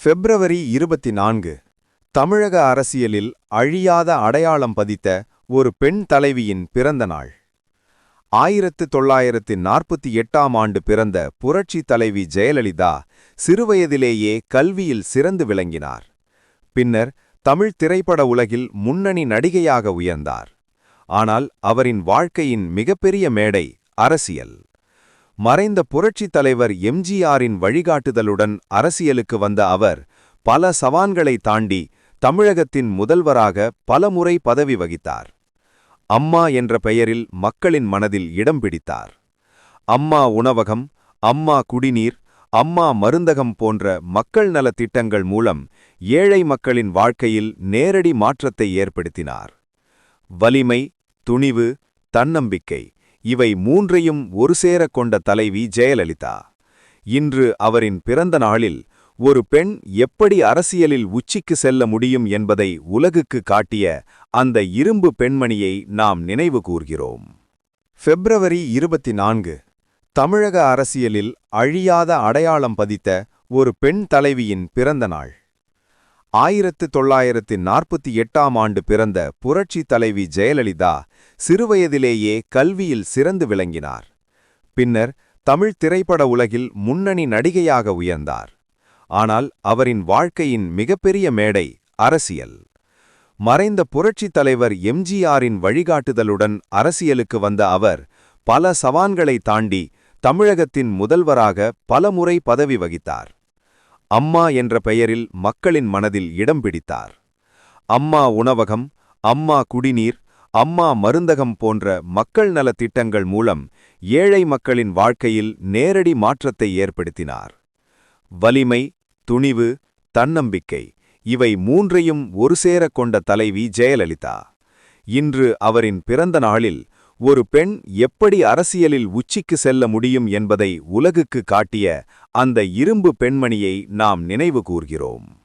பிப்ரவரி 24 தமிழக அரசியலில் அழியாத அடையாளம் பதித்த ஒரு பெண் தலைவியின் பிறந்த நாள். 1948ஆம் ஆண்டு பிறந்த புரட்சி தலைவி ஜெயலலிதா சிறுவயதிலேயே கல்வியில் சிறந்து விளங்கினார். பின்னர் தமிழ் திரைப்பட உலகில் முன்னணி நடிகையாக உயர்ந்தார். ஆனால் அவரின் வாழ்க்கையின் மிகப்பெரிய மேடை அரசியல். மறைந்த புரட்சித் தலைவர் எம்ஜிஆரின் வழிகாட்டுதலுடன் அரசியலுக்கு வந்த அவர் பல சவால்களை தாண்டி தமிழகத்தின் முதல்வராக பலமுறை பதவி வகித்தார். அம்மா என்ற பெயரில் மக்களின் மனதில் இடம் பிடித்தார். அம்மா உணவகம், அம்மா குடிநீர், அம்மா மருந்தகம் போன்ற மக்கள் நலத் திட்டங்கள் மூலம் ஏழை மக்களின் வாழ்க்கையில் நேரடி மாற்றத்தை ஏற்படுத்தினார். வலிமை, துணிவு, தன்னம்பிக்கை இவை மூன்றையும் ஒருசேர கொண்ட தலைவி ஜெயலலிதா. இன்று அவரின் பிறந்த நாளில் ஒரு பெண் எப்படி அரசியலில் உச்சிக்கு செல்ல முடியும் என்பதை உலகுக்கு காட்டிய அந்த இரும்பு பெண்மணியை நாம் நினைவு கூர்கிறோம். பிப்ரவரி 24 தமிழக அரசியலில் அழியாத அடையாளம் பதித்த ஒரு பெண் தலைவியின் பிறந்த நாள். 1948ஆம் ஆண்டு பிறந்த புரட்சி தலைவி ஜெயலலிதா சிறுவயதிலேயே கல்வியில் சிறந்து விளங்கினார். பின்னர் தமிழ் திரைப்பட உலகில் முன்னணி நடிகையாக உயர்ந்தார். ஆனால் அவரின் வாழ்க்கையின் மிகப்பெரிய மேடை அரசியல். மறைந்த புரட்சித் தலைவர் எம்ஜிஆரின் வழிகாட்டுதலுடன் அரசியலுக்கு வந்த அவர் பல சவால்களை தாண்டி தமிழகத்தின் முதல்வராக பலமுறை பதவி வகித்தார். அம்மா என்ற பெயரில் மக்களின் மனதில் இடம் பிடித்தார். அம்மா உணவகம், அம்மா குடிநீர், அம்மா மருந்தகம் போன்ற மக்கள் நலத் திட்டங்கள் மூலம் ஏழை மக்களின் வாழ்க்கையில் நேரடி மாற்றத்தை ஏற்படுத்தினார். வலிமை, துணிவு, தன்னம்பிக்கை இவை மூன்றையும் ஒருசேர கொண்ட தலைவி ஜெயலலிதா. இன்று அவரின் பிறந்த நாளில் ஒரு பெண் எப்படி அரசியலில் உச்சிக்கு செல்ல முடியும் என்பதை உலகுக்கு காட்டிய அந்த இரும்பு பெண்மணியை நாம் நினைவு கூர்கிறோம்.